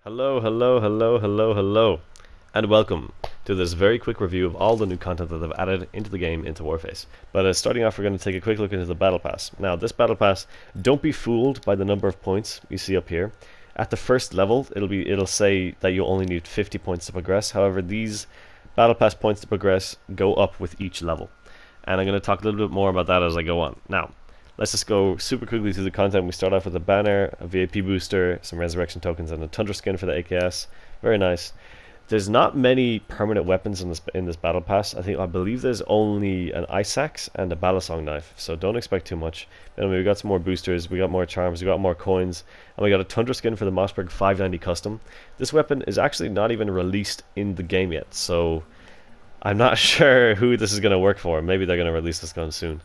Hello, and welcome to this very quick review of all the new content that they've added into the game into Warface. But starting off, we're going to take a quick look into the Battle Pass. Now, this Battle Pass, don't be fooled by the number of points you see up here. At the first level, it'll say that you only need 50 points to progress. However, these Battle Pass points to progress go up with each level. And I'm going to talk a little bit more about that as I go on. Now, let's just go super quickly through the content. We start off with a banner, a VIP booster, some resurrection tokens, and a tundra skin for the AKS. Very nice. There's not many permanent weapons in this battle pass. I believe there's only an ice axe and a balisong knife, so don't expect too much. Anyway, we got some more boosters, we got more charms, we got more coins, and we got a tundra skin for the Mossberg 590 custom. This weapon is actually not even released in the game yet, so I'm not sure who this is going to work for. Maybe they're going to release this gun soon.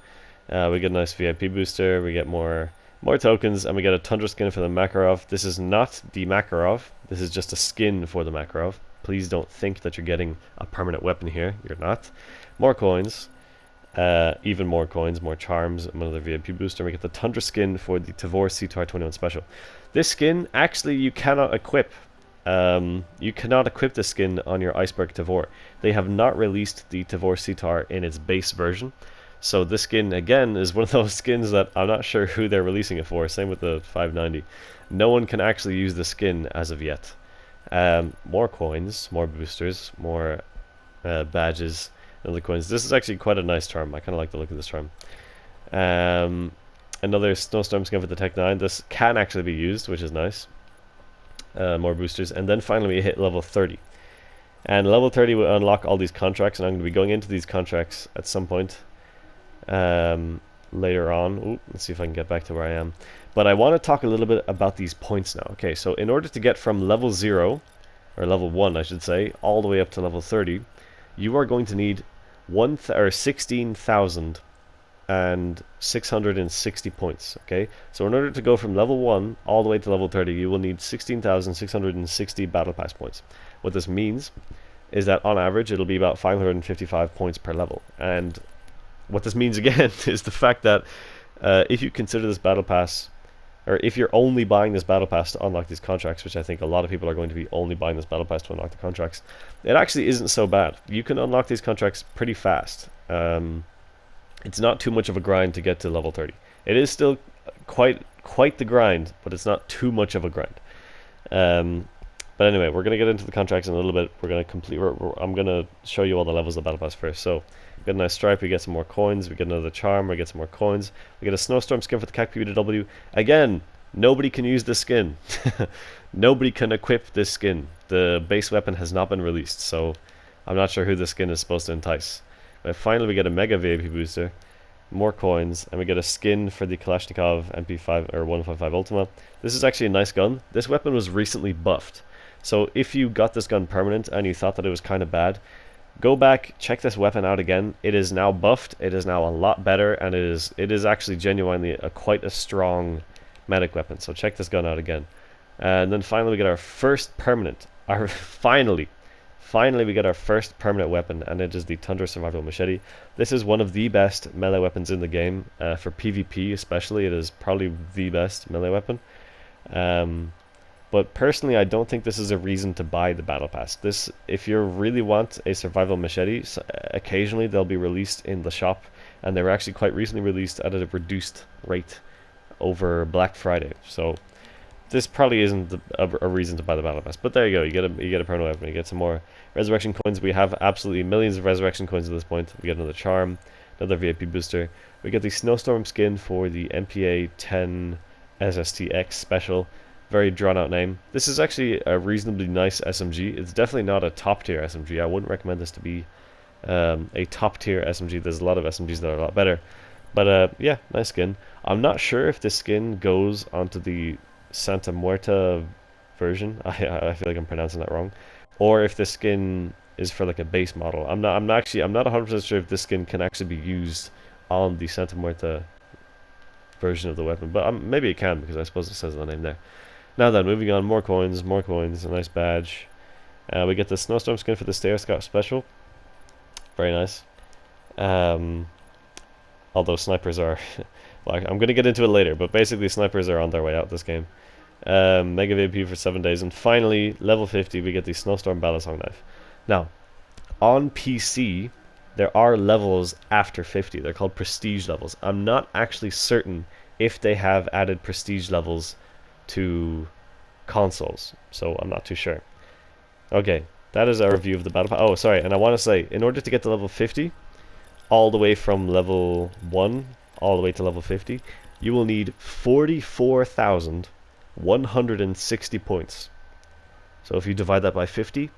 We get a nice VIP booster, we get more tokens, and we get a tundra skin for the Makarov. This is not the Makarov, this is just a skin for the Makarov. Please don't think that you're getting a permanent weapon here, you're not. More coins, even more coins, more charms, another VIP booster. We get the tundra skin for the Tavor CTR 21 special. This skin, actually, you cannot equip. You cannot equip this skin on your Iceberg Tavor. They have not released the Tavor CTR in its base version. So this skin, again, is one of those skins that I'm not sure who they're releasing it for. Same with the 590. No one can actually use the skin as of yet. More coins, more boosters, more badges, and other coins. This is actually quite a nice charm. I kind of like the look of this charm. Another snowstorm skin for the Tech 9. This can actually be used, which is nice. More boosters. And then finally we hit level 30. And level 30 will unlock all these contracts, and I'm going to be going into these contracts at some point. Later on. Ooh, let's see if I can get back to where I am. But I want to talk a little bit about these points now. Okay, so in order to get from level 0, or level 1 I should say, all the way up to level 30, you are going to need 16,660 points. Okay, so in order to go from level 1 all the way to level 30, you will need 16,660 battle pass points. What this means is that on average it'll be about 555 points per level. And what this means again is the fact that if you consider this battle pass, or if you're only buying this battle pass to unlock these contracts, which I think a lot of people are going to be only buying this battle pass to unlock the contracts, it actually isn't so bad. You can unlock these contracts pretty fast. It's not too much of a grind to get to level 30. It is still quite the grind, but it's not too much of a grind. But anyway, we're going to get into the contracts in a little bit. We're going to complete. I'm going to show you all the levels of the battle pass first. So we get a nice stripe. We get some more coins. We get another charm. We get some more coins. We get a snowstorm skin for the CAC PWW. Again, nobody can use this skin. Nobody can equip this skin. The base weapon has not been released, so I'm not sure who this skin is supposed to entice. But finally, we get a mega VIP booster, more coins, and we get a skin for the Kalashnikov MP5 or 155 Ultima. This is actually a nice gun. This weapon was recently buffed. So if you got this gun permanent and you thought that it was kind of bad, go back, check this weapon out again. It is now buffed, it is now a lot better, and it is actually genuinely quite a strong medic weapon. So check this gun out again. And then finally we get our first permanent, finally we get our first permanent weapon, and it is the Tundra Survival Machete. This is one of the best melee weapons in the game, for PvP especially. It is probably the best melee weapon. But personally, I don't think this is a reason to buy the Battle Pass. This, if you really want a survival machete, occasionally they'll be released in the shop, and they were actually quite recently released at a reduced rate over Black Friday. So this probably isn't a reason to buy the Battle Pass. But there you go, you get a permanent weapon, you get some more resurrection coins. We have absolutely millions of resurrection coins at this point. We get another charm, another VIP booster. We get the snowstorm skin for the MPA 10 SSTX special. Very drawn out name. This is actually a reasonably nice SMG. It's definitely not a top tier SMG. I wouldn't recommend this to be a top tier SMG. There's a lot of SMGs that are a lot better. But yeah, nice skin. I'm not sure if this skin goes onto the Santa Muerta version. I feel like I'm pronouncing that wrong. Or if this skin is for like a base model. I'm not 100% sure if this skin can actually be used on the Santa Muerta version of the weapon. But maybe it can, because I suppose it says the name there. Now then, moving on, more coins, a nice badge. We get the snowstorm skin for the Stair Scout special. Very nice. Although snipers are... well, I'm going to get into it later, but basically snipers are on their way out this game. Mega VIP for 7 days, and finally level 50 we get the Snowstorm Battlesong Knife. Now on PC there are levels after 50. They're called prestige levels. I'm not actually certain if they have added prestige levels to consoles, so I'm not too sure. Okay, that is our review of the battle pass. Oh, sorry, and I want to say, in order to get to level 50, all the way from level 1 all the way to level 50, you will need 44,160 points. So if you divide that by 50,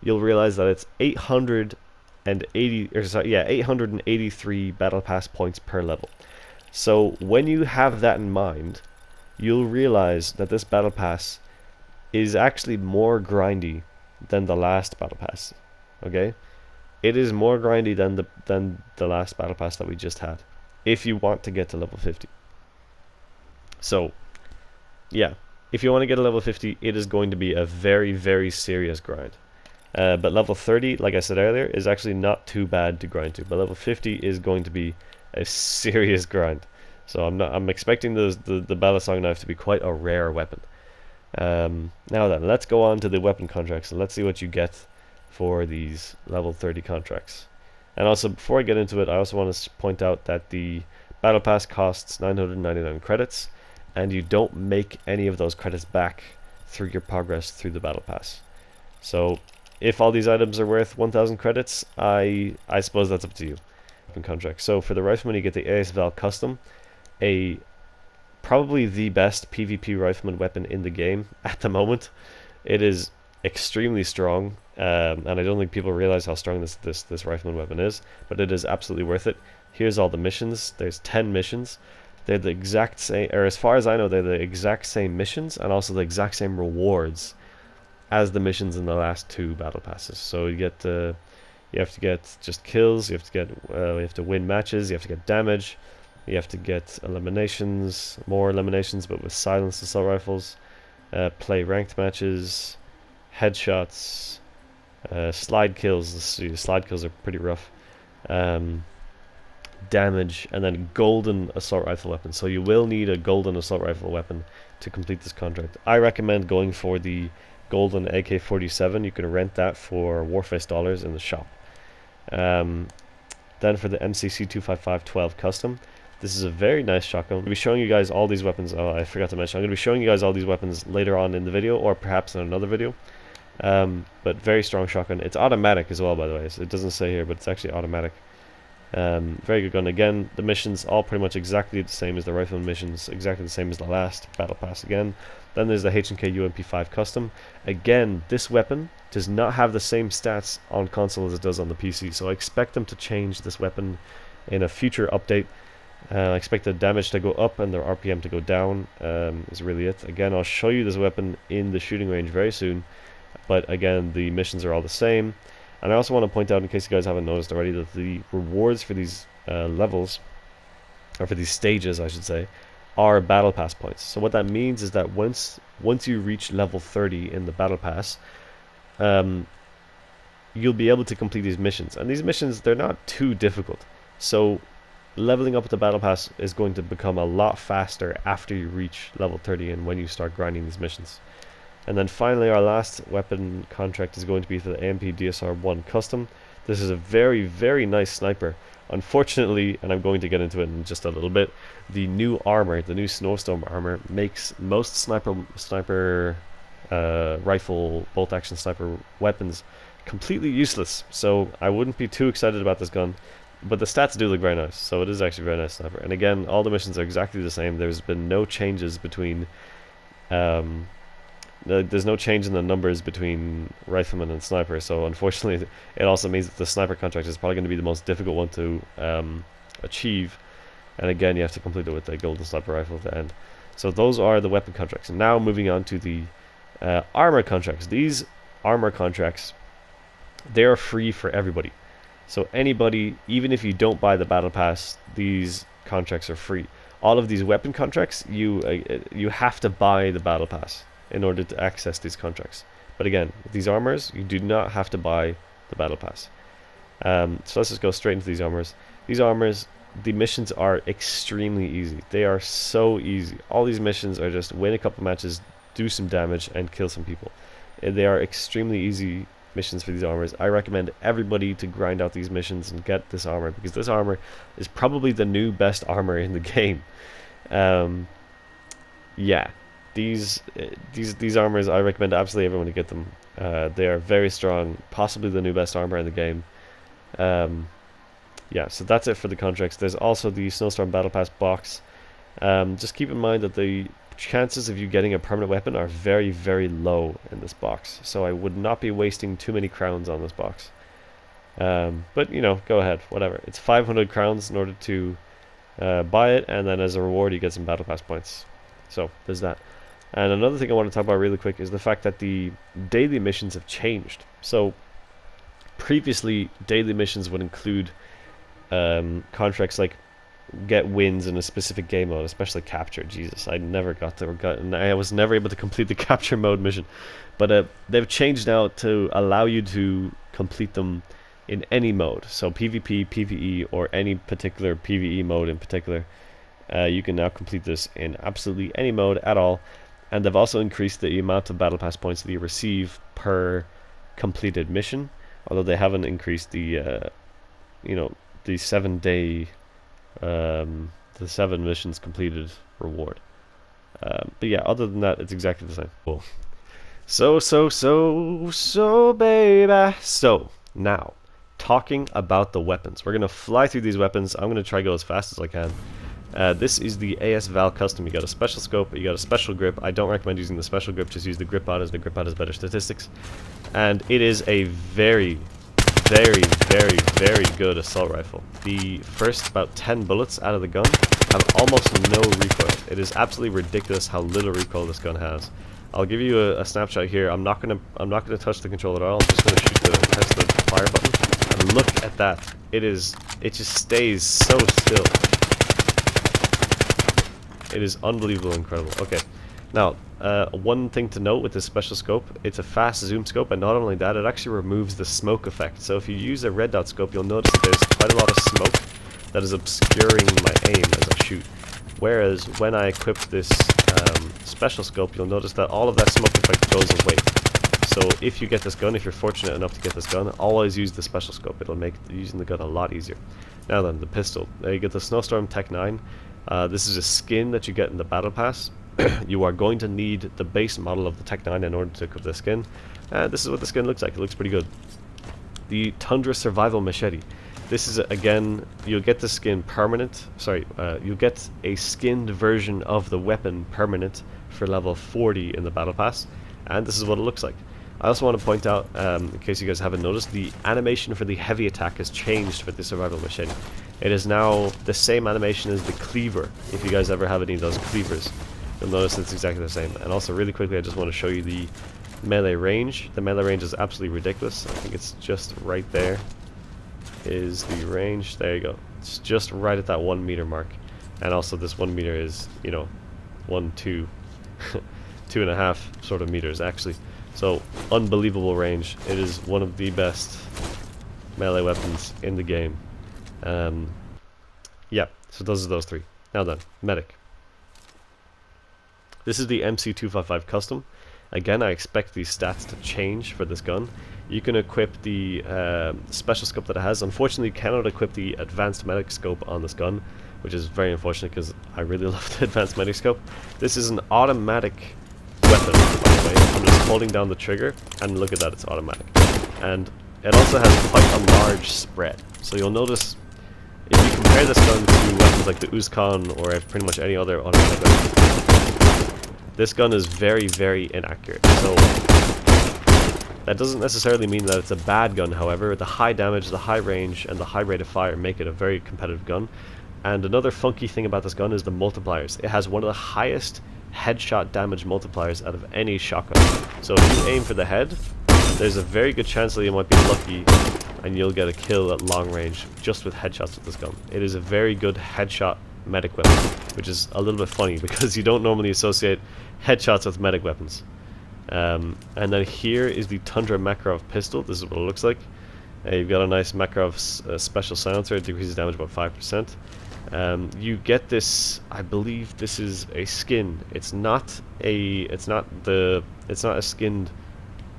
you'll realize that it's 883 battle pass points per level. So when you have that in mind, you'll realize that this battle pass is actually more grindy than the last battle pass. Okay, it is more grindy than the last battle pass that we just had, if you want to get to level 50. So yeah, if you want to get to level 50, it is going to be a very, very serious grind. But level 30, like I said earlier, is actually not too bad to grind to. But level 50 is going to be a serious grind. So I'm expecting the Battlesong Knife to be quite a rare weapon. Now then, let's go on to the weapon contracts and let's see what you get for these level 30 contracts. And also, before I get into it, I also want to point out that the Battle Pass costs 999 credits, and you don't make any of those credits back through your progress through the Battle Pass. So if all these items are worth 1,000 credits, I suppose that's up to you. Weapon contract. So for the Rifleman, you get the AS Val Custom, probably the best PvP Rifleman weapon in the game at the moment. It is extremely strong, and I don't think people realize how strong this Rifleman weapon is, but it is absolutely worth it. Here's all the missions. There's 10 missions. They're the exact same, or as far as I know, they're the exact same missions and also the exact same rewards as the missions in the last 2 battle passes. So you get you have to get just kills, you have to get you have to win matches, you have to get damage, you have to get eliminations, more eliminations but with silenced assault rifles, play ranked matches, headshots, slide kills. Slide kills are pretty rough. Damage, and then golden assault rifle weapon. So you will need a golden assault rifle weapon to complete this contract. I recommend going for the golden AK-47. You can rent that for Warface dollars in the shop. Then for the MCC 255-12 custom, this is a very nice shotgun. I'm going to be showing you guys all these weapons. Oh, I forgot to mention, I'm going to be showing you guys all these weapons later on in the video, or perhaps in another video. But very strong shotgun. It's automatic as well, by the way. So it doesn't say here, but it's actually automatic. Very good gun. Again, the missions all pretty much exactly the same as the Rifleman missions, exactly the same as the last Battle Pass again. Then there's the H&K UMP5 Custom. Again, this weapon does not have the same stats on console as it does on the PC, so I expect them to change this weapon in a future update. I expect the damage to go up and the RPM to go down, is really it. Again, I'll show you this weapon in the shooting range very soon, but again, the missions are all the same. And I also want to point out, in case you guys haven't noticed already, that the rewards for these levels, or for these stages I should say, are battle pass points. So what that means is that once you reach level 30 in the battle pass, you'll be able to complete these missions. And these missions, they're not too difficult. So leveling up the battle pass is going to become a lot faster after you reach level 30 and when you start grinding these missions. And then finally, our last weapon contract is going to be for the AMP DSR-1 Custom. This is a very, very nice sniper. Unfortunately, and I'm going to get into it in just a little bit, the new armor, the new Snowstorm armor, makes most sniper rifle bolt-action sniper weapons completely useless. So I wouldn't be too excited about this gun. But the stats do look very nice, so it is actually a very nice sniper. And again, all the missions are exactly the same. There's been no changes between... there's no change in the numbers between Rifleman and Sniper, so unfortunately it also means that the Sniper contract is probably going to be the most difficult one to achieve, and again you have to complete it with a golden sniper rifle at the end. So those are the weapon contracts. And now moving on to the armor contracts. These armor contracts, they are free for everybody. So anybody, even if you don't buy the battle pass, these contracts are free. All of these weapon contracts, you have to buy the battle pass in order to access these contracts. But again, with these armors, you do not have to buy the battle pass. So let's just go straight into these armors. These armors, the missions are extremely easy. They are so easy. All these missions are just win a couple matches, do some damage and kill some people. They are extremely easy missions for these armors. I recommend everybody to grind out these missions and get this armor, because this armor is probably the new best armor in the game. Yeah, these armors, I recommend absolutely everyone to get them. They are very strong, possibly the new best armor in the game. Yeah, so that's it for the contracts. There's also the Snowstorm Battle Pass box. Just keep in mind that the chances of you getting a permanent weapon are very, very low in this box, so I would not be wasting too many crowns on this box. But you know, go ahead, whatever. It's 500 crowns in order to buy it, and then as a reward you get some battle pass points. So there's that. And another thing I want to talk about really quick is the fact that the daily missions have changed. So previously daily missions would include contracts like get wins in a specific game mode, especially capture. Jesus, I never I was never able to complete the capture mode mission. But they've changed now to allow you to complete them in any mode. So PvP, PvE, or any particular PvE mode in particular. You can now complete this in absolutely any mode at all. And they've also increased the amount of battle pass points that you receive per completed mission, although they haven't increased the you know, the 7-day the 7 missions completed reward. But yeah, other than that, it's exactly the same. Cool. So baby. So now, talking about the weapons, we're gonna fly through these weapons. I'm gonna try to go as fast as I can. This is the AS Val Custom. You got a special scope, you got a special grip. I don't recommend using the special grip, just use the grip mod, as the grip mod has better statistics. And it is a very good assault rifle. The first about 10 bullets out of the gun have almost no recoil. It is absolutely ridiculous how little recoil this gun has. I'll give you a snapshot here. I'm not gonna touch the controller at all. I'm just gonna press the fire button, and look at that. It just stays so still. It is unbelievable, incredible. Okay, now one thing to note with this special scope, it's a fast zoom scope, and not only that, it actually removes the smoke effect. So if you use a red dot scope, you'll notice that there's quite a lot of smoke that is obscuring my aim as I shoot. Whereas when I equip this special scope, you'll notice that all of that smoke effect goes away. So if you get this gun, if you're fortunate enough to get this gun, always use the special scope. It'll make using the gun a lot easier. Now then, the pistol. You get the Snowstorm Tech 9. This is a skin that you get in the Battle Pass. You are going to need the base model of the Tech 9 in order to equip the skin. This is what the skin looks like. It looks pretty good. The Tundra Survival Machete. This is, again, you'll get the skin permanent. Sorry, you'll get a skinned version of the weapon permanent for level 40 in the Battle Pass. And this is what it looks like. I also want to point out, in case you guys haven't noticed, the animation for the heavy attack has changed for the Survival Machete. It is now the same animation as the cleaver. If you guys ever have any of those cleavers, you'll notice it's exactly the same. And also, really quickly, I just want to show you the melee range. The melee range is absolutely ridiculous. I think it's just right there is the range. There you go. It's just right at that 1 meter mark. And also, this 1 meter is, you know, 2.5 sort of meters actually. So unbelievable range. It is one of the best melee weapons in the game. Yeah, so those are those three. Now then, medic. This is the MC255 custom. Again, I expect these stats to change for this gun. You can equip the special scope that it has. Unfortunately, you cannot equip the advanced medic scope on this gun, which is very unfortunate because I really love the advanced medic scope. This is an automatic weapon, by the way. I'm just holding down the trigger, and look at that, it's automatic. And it also has quite a large spread. So you'll notice, if you compare this gun to weapons like the Uzkan or pretty much any other automatic weapon, this gun is very, very inaccurate. So that doesn't necessarily mean that it's a bad gun, however. The high damage, the high range, and the high rate of fire make it a very competitive gun. And another funky thing about this gun is the multipliers. It has one of the highest headshot damage multipliers out of any shotgun. So if you aim for the head, there's a very good chance that you might be lucky and you'll get a kill at long range just with headshots with this gun. It is a very good headshot medic weapon, which is a little bit funny because you don't normally associate headshots with medic weapons. And then here is the Tundra Makarov pistol. This is what it looks like. You've got a nice Makarov special silencer. It decreases damage about 5%. You get this. I believe this is a skin. It's not a skinned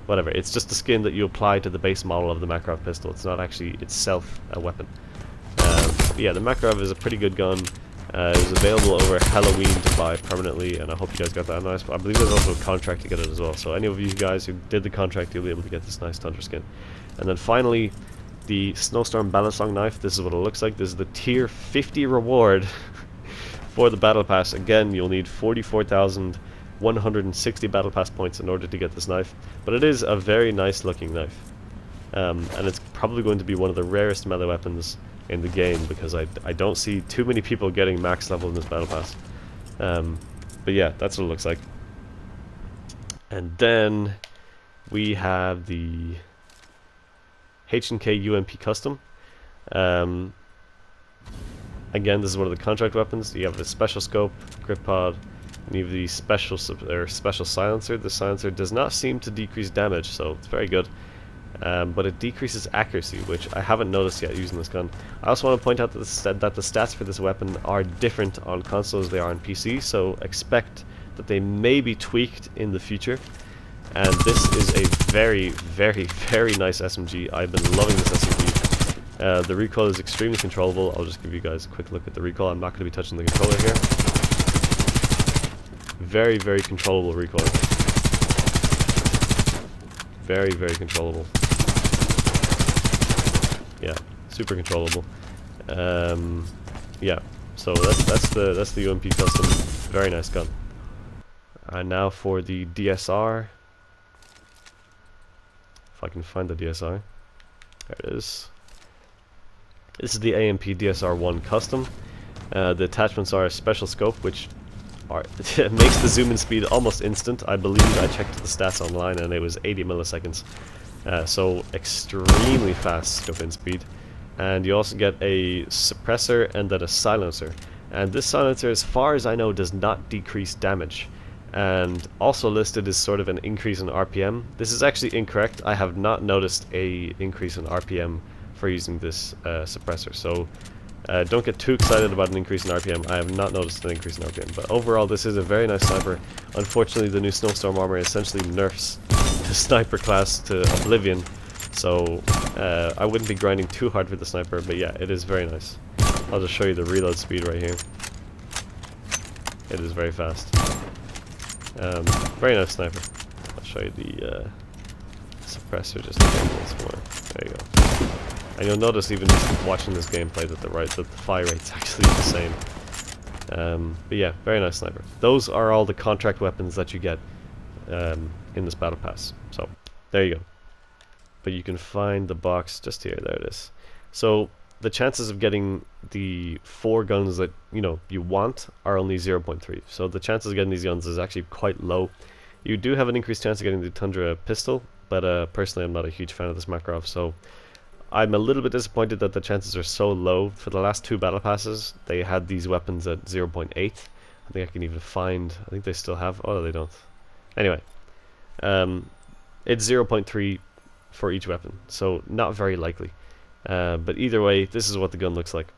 whatever. It's just a skin that you apply to the base model of the Makarov pistol. It's not actually itself a weapon. But yeah, the Makarov is a pretty good gun. It was available over Halloween to buy permanently, and I hope you guys got that nice. I believe there's also a contract to get it as well. So any of you guys who did the contract, you'll be able to get this nice Tundra skin. And then finally, the Snowstorm Battlesong knife. This is what it looks like. This is the tier 50 reward for the Battle Pass. Again, you'll need 44,160 Battle Pass points in order to get this knife. But it is a very nice looking knife. And it's probably going to be one of the rarest melee weapons in the game, because I don't see too many people getting max level in this Battle Pass. But yeah, that's what it looks like. And then we have the H&K UMP Custom. Again, this is one of the contract weapons. You have a special scope, grip pod, and you have the special silencer. The silencer does not seem to decrease damage, so it's very good. But it decreases accuracy, which I haven't noticed yet using this gun. I also want to point out that the stats for this weapon are different on console as they are on PC, so expect that they may be tweaked in the future. And this is a very, very, very nice SMG. I've been loving this SMG. The recoil is extremely controllable. I'll just give you guys a quick look at the recoil. I'm not going to be touching the controller here. Very, very controllable recoil. Very, very controllable. Yeah, super controllable. Yeah, so that's the UMP Custom. Very nice gun. And now for the DSR. If I can find the DSR. There it is. This is the AMP DSR-1 Custom. The attachments are a special scope, which it makes the zoom in speed almost instant. I believe I checked the stats online and it was 80 milliseconds. So extremely fast scope in speed. And you also get a suppressor and then a silencer. And this silencer, as far as I know, does not decrease damage. And also listed as sort of an increase in RPM. This is actually incorrect. I have not noticed a increase in RPM for using this suppressor. So don't get too excited about an increase in RPM. I have not noticed an increase in RPM. But overall, this is a very nice sniper. Unfortunately, the new Snowstorm armor essentially nerfs the sniper class to oblivion. So I wouldn't be grinding too hard for the sniper. But yeah, it is very nice. I'll just show you the reload speed right here. It is very fast. Very nice sniper. I'll show you the suppressor just a little bit more. There you go. And you'll notice even just watching this gameplay that the fire rate's actually the same. But yeah, very nice sniper. Those are all the contract weapons that you get in this Battle Pass. So there you go. But you can find the box just here. There it is. So the chances of getting the 4 guns that you want are only 0.3. So the chances of getting these guns is actually quite low. You do have an increased chance of getting the Tundra pistol, but personally I'm not a huge fan of this Makarov, so I'm a little bit disappointed that the chances are so low. For the last 2 battle passes, they had these weapons at 0.8. I think I can even find, I think they still have, oh they don't. Anyway, it's 0.3 for each weapon, so not very likely. But either way, this is what the gun looks like.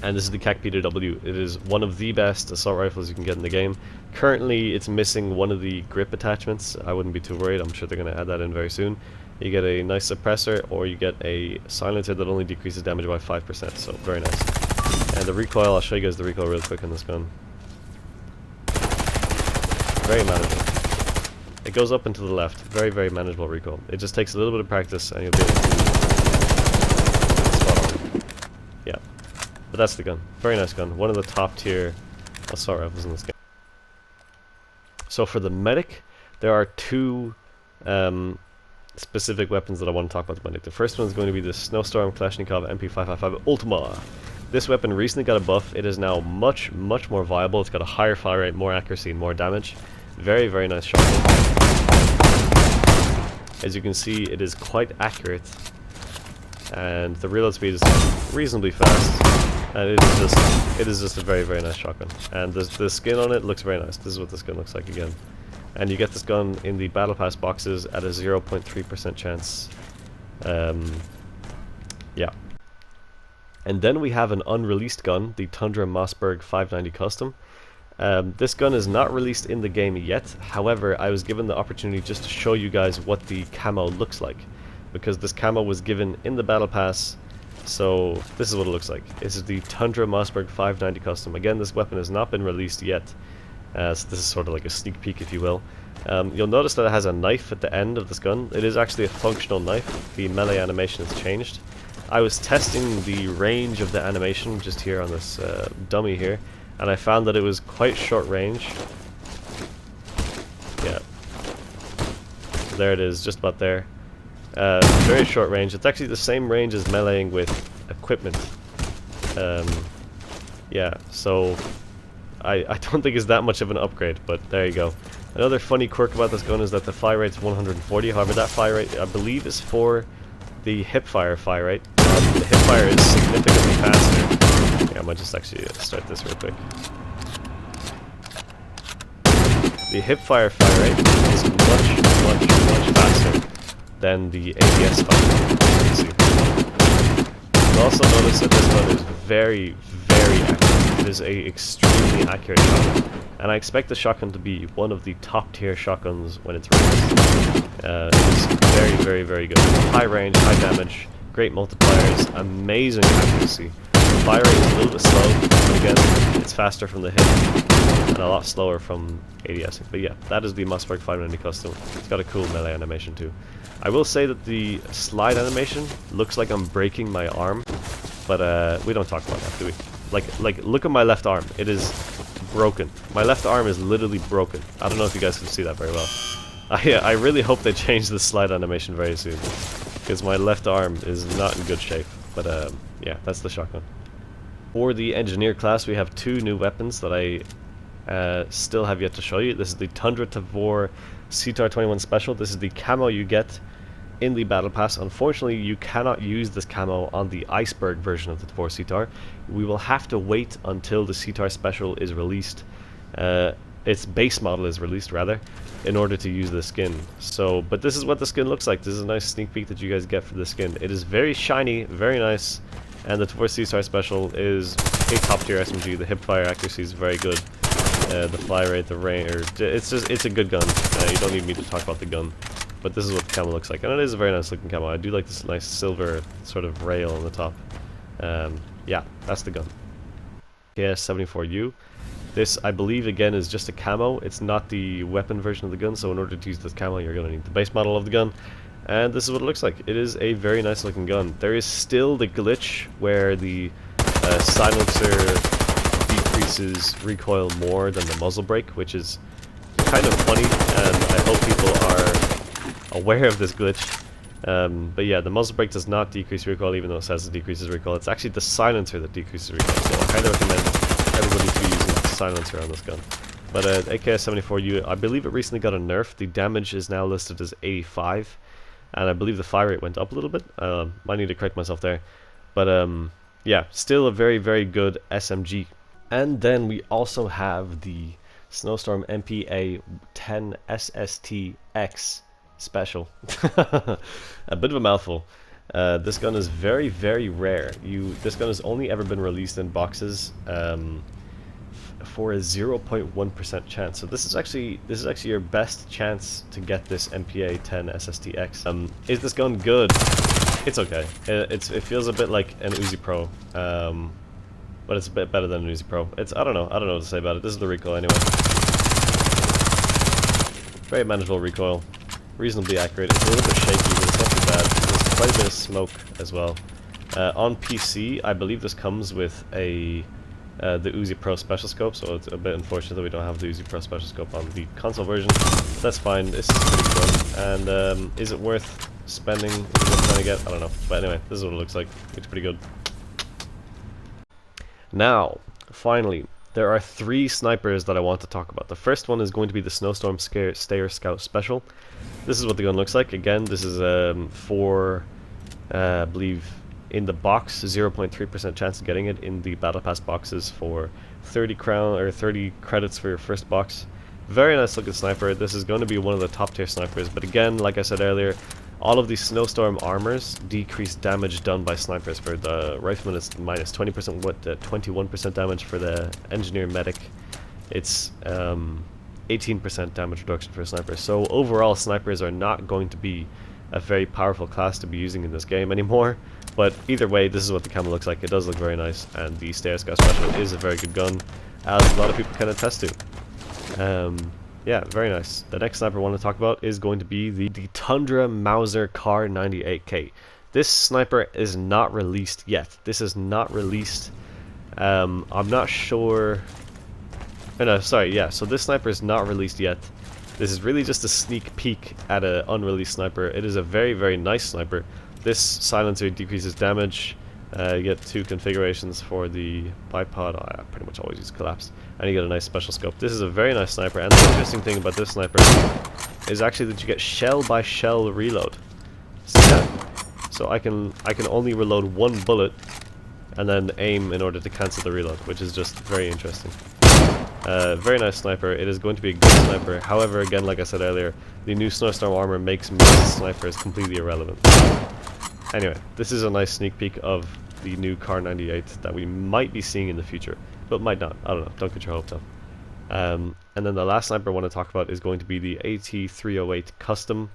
And this is the CAC PW. It is one of the best assault rifles you can get in the game. Currently, it's missing one of the grip attachments. I wouldn't be too worried. I'm sure they're going to add that in very soon. You get a nice suppressor, or you get a silencer that only decreases damage by 5%. So, very nice. And the recoil, I'll show you guys the recoil real quick on this gun. Very manageable. It goes up and to the left. Very, very manageable recoil. It just takes a little bit of practice, and you'll be able to spot on. Yeah. But that's the gun. Very nice gun. One of the top tier assault rifles in this game. So for the medic, there are 2 specific weapons that I want to talk about the medic. The first one is going to be the Snowstorm Kalashnikov MP555 Ultima. This weapon recently got a buff. It is now much, much more viable. It's got a higher fire rate, more accuracy, and more damage. Very, very nice shotgun. As you can see, it is quite accurate, and the reload speed is reasonably fast, and it is just a very, very nice shotgun. And the skin on it looks very nice. This is what this gun looks like again. And you get this gun in the Battle Pass boxes at a 0.3% chance. Yeah. And then we have an unreleased gun, the Tundra Mossberg 590 Custom. This gun is not released in the game yet. However, I was given the opportunity just to show you guys what the camo looks like, because this camo was given in the Battle Pass. So this is what it looks like. This is the Tundra Mossberg 590 Custom. Again, this weapon has not been released yet, so this is sort of like a sneak peek, if you will. You'll notice that it has a knife at the end of this gun. It is actually a functional knife. The melee animation has changed. I was testing the range of the animation just here on this dummy here, and I found that it was quite short range. Yeah. There it is, just about there. Very short range. It's actually the same range as meleeing with equipment. Yeah, so I don't think it's that much of an upgrade, but there you go. Another funny quirk about this gun is that the fire rate's 140. However, that fire rate, I believe, is for the hipfire fire rate. The hipfire is significantly faster. Yeah, I might just actually start this real quick. The hipfire fire rate is much faster than the ABS fire. You'll also notice that this gun is very accurate. It is a extremely accurate shotgun, and I expect the shotgun to be one of the top tier shotguns when it's released. It is very good. High range, high damage, great multipliers, amazing accuracy. The fire rate is a little bit slow, but again, it's faster from the hip and a lot slower from ADS. But yeah, that is the Mossberg 590 Custom. It's got a cool melee animation too. I will say that the slide animation looks like I'm breaking my arm, but we don't talk about that, do we? Like, look at my left arm. It is broken. My left arm is literally broken. I don't know if you guys can see that very well. I really hope they change the slide animation very soon, because my left arm is not in good shape. But yeah, that's the shotgun. For the engineer class, we have two new weapons that I still have yet to show you. This is the Tundra Tavor CTAR 21 Special. This is the camo you get in the Battle Pass. Unfortunately, you cannot use this camo on the Iceberg version of the Tavor CTAR. We will have to wait until the CTAR Special is released. Its base model is released, rather, in order to use the skin. So, but this is what the skin looks like. This is a nice sneak peek that you guys get for the skin. It is very shiny, very nice, and the Tavor CTAR Special is a top tier SMG. The hipfire accuracy is very good. The fire rate, the range, it's a good gun. You don't need me to talk about the gun, but this is what the camo looks like, and it is a very nice looking camo. I do like this nice silver sort of rail on the top. Yeah, that's the gun. KS-74U. This, I believe, again, is just a camo. It's not the weapon version of the gun, so in order to use this camo, you're going to need the base model of the gun. And this is what it looks like. It is a very nice looking gun. There is still the glitch where the silencer decreases recoil more than the muzzle brake, which is kind of funny, and I hope people are aware of this glitch. But yeah, the muzzle brake does not decrease recoil, even though it says it decreases recoil. It's actually the silencer that decreases recoil, so I kind of recommend everybody to be using the silencer on this gun. But AKS-74U, I believe it recently got a nerf. The damage is now listed as 85, and I believe the fire rate went up a little bit. I need to correct myself there. But yeah, still a very good SMG. And then we also have the Snowstorm MPA 10 SSTX Special. A bit of a mouthful. This gun is very rare. This gun has only ever been released in boxes for a 0.1% chance. So this is actually your best chance to get this MPA 10 SSTX. Is this gun good? It's okay. It feels a bit like an Uzi Pro, but it's a bit better than an Uzi Pro. I don't know what to say about it. This is the recoil anyway. Very manageable recoil, reasonably accurate. It's a little bit shaky, but it's not too bad. There's quite a bit of smoke as well. On PC, I believe this comes with the Uzi Pro Special Scope, so it's a bit unfortunate that we don't have the Uzi Pro Special Scope on the console version. But that's fine. This is pretty fun. And is it worth spending? Is it worth trying to get? I don't know. But anyway, this is what it looks like. It's pretty good. Now, finally, there are three snipers that I want to talk about. The first one is going to be the Snowstorm Stayer Scout Special. This is what the gun looks like. Again, this is for, I believe, in the box, 0.3% chance of getting it in the Battle Pass boxes for 30 credits for your first box. Very nice looking sniper. This is going to be one of the top tier snipers, but again, like I said earlier, All of these snowstorm armors decrease damage done by snipers. For the rifleman, it's minus 20%, 21% damage. For the engineer medic, it's 18% damage reduction for a sniper. So overall, snipers are not going to be a very powerful class to be using in this game anymore. But either way, this is what the camo looks like. It does look very nice, and the Stair Scout Special is a very good gun, as a lot of people can attest to. Yeah, very nice. The next sniper I want to talk about is going to be the Tundra Mauser Kar 98K. This sniper is not released yet. This is not released. I'm not sure. Oh, no, sorry, yeah. So this sniper is not released yet. This is really just a sneak peek at an unreleased sniper. It is a very, very nice sniper. This silencer decreases damage. You get 2 configurations for the bipod. I pretty much always use collapse. And you get a nice special scope. This is a very nice sniper, and the interesting thing about this sniper is actually that you get shell by shell reload. See that? So I can only reload 1 bullet and then aim in order to cancel the reload, which is just very interesting. Very nice sniper. It is going to be a good sniper. However, again, like I said earlier, the new snowstorm armor makes most snipers completely irrelevant. Anyway, this is a nice sneak peek of the new Kar 98 that we might be seeing in the future, but might not. I don't know. Don't get your hopes up. And then the last sniper I want to talk about is going to be the AT308 Custom.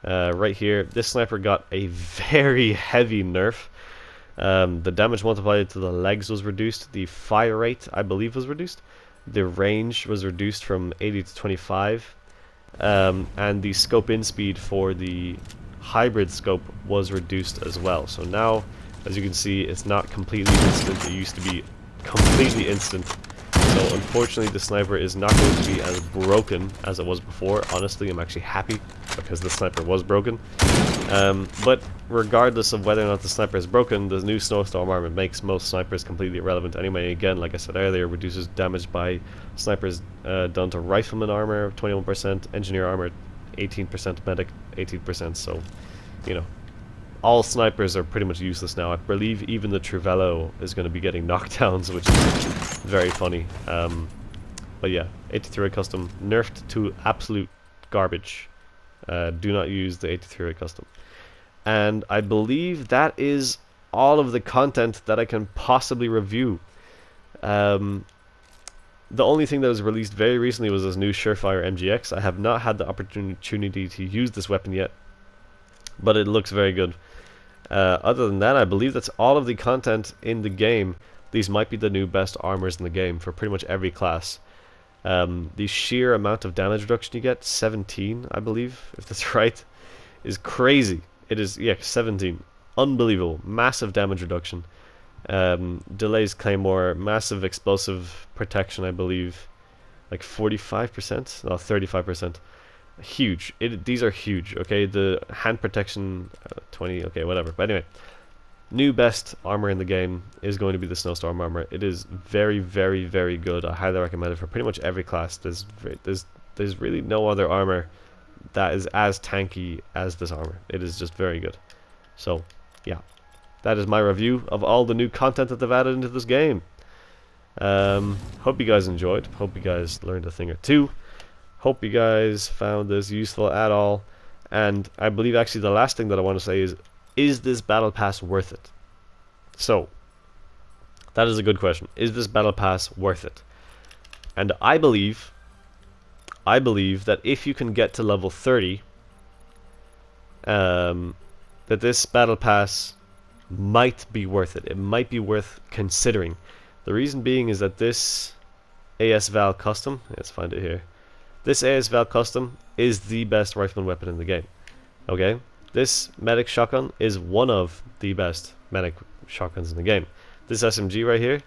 Right here, this sniper got a very heavy nerf. The damage multiplied to the legs was reduced. The fire rate, I believe, was reduced. The range was reduced from 80 to 25. And the scope in speed for the hybrid scope was reduced as well. So now, as you can see, it's not completely instant. It used to be completely instant. So unfortunately, the sniper is not going to be as broken as it was before. Honestly, I'm actually happy because the sniper was broken. But regardless of whether or not the sniper is broken, the new snowstorm armor makes most snipers completely irrelevant anyway. Again, like I said earlier, reduces damage by snipers done to rifleman armor 21%, engineer armor 18%, medic 18%. So, you know, all snipers are pretty much useless now. I believe even the Truvello is going to be getting knockdowns, which is very funny. But yeah, 83 Custom nerfed to absolute garbage. Do not use the 83 Custom. And I believe that is all of the content that I can possibly review. The only thing that was released very recently was this new Surefire MGX. I have not had the opportunity to use this weapon yet, but it looks very good. Other than that, I believe that's all of the content in the game. These might be the new best armors in the game for pretty much every class. The sheer amount of damage reduction you get, 17, I believe, if that's right, is crazy. It is, yeah, 17. Unbelievable. Massive damage reduction. Delays Claymore, massive explosive protection, I believe. Like 45%? No, 35%. Huge. These are huge, okay? The hand protection, 20, okay, whatever. But anyway, new best armor in the game is going to be the Snowstorm armor. It is very, very, very good. I highly recommend it for pretty much every class. There's really no other armor that is as tanky as this armor. It is just very good. So, yeah. That is my review of all the new content that they've added into this game. Hope you guys enjoyed. Hope you guys learned a thing or two. Hope you guys found this useful at all. And I believe actually the last thing that I want to say is this Battle Pass worth it? So, that is a good question. Is this Battle Pass worth it? And I believe that if you can get to level 30, that this Battle Pass might be worth it. It might be worth considering. The reason being is that this AS Val Custom, let's find it here. This AS Val Custom is the best rifleman weapon in the game. Okay? This medic shotgun is one of the best medic shotguns in the game. This SMG right here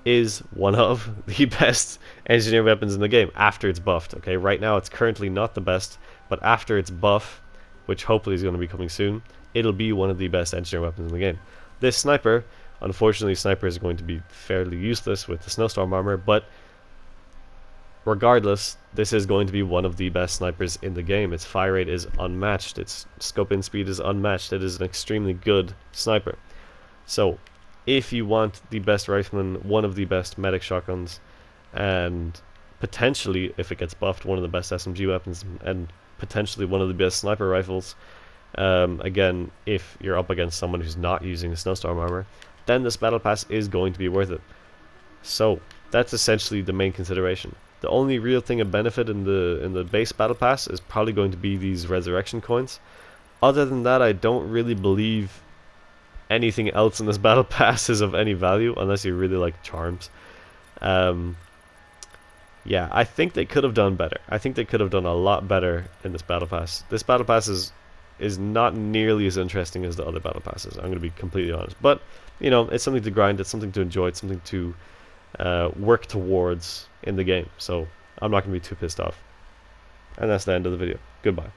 is one of the best engineer weapons in the game after it's buffed. Okay, right now it's currently not the best, but after it's buff, which hopefully is going to be coming soon, it'll be one of the best engineer weapons in the game. This sniper, unfortunately, sniper is going to be fairly useless with the snowstorm armor, but regardless, this is going to be one of the best snipers in the game. Its fire rate is unmatched. Its scope in speed is unmatched. It is an extremely good sniper. So, if you want the best rifleman, one of the best medic shotguns, and potentially, if it gets buffed, one of the best SMG weapons, and potentially one of the best sniper rifles, Again, if you're up against someone who's not using the snowstorm armor, then this battle pass is going to be worth it. So that's essentially the main consideration. The only real thing of benefit in the base battle pass is probably going to be these resurrection coins. Other than that, I don't really believe anything else in this battle pass is of any value, unless you really like charms. Yeah, I think they could have done better. I think they could have done a lot better in this battle pass. This battle pass is not nearly as interesting as the other battle passes. I'm going to be completely honest. But, you know, it's something to grind, it's something to enjoy, it's something to work towards in the game. So I'm not going to be too pissed off. And that's the end of the video. Goodbye.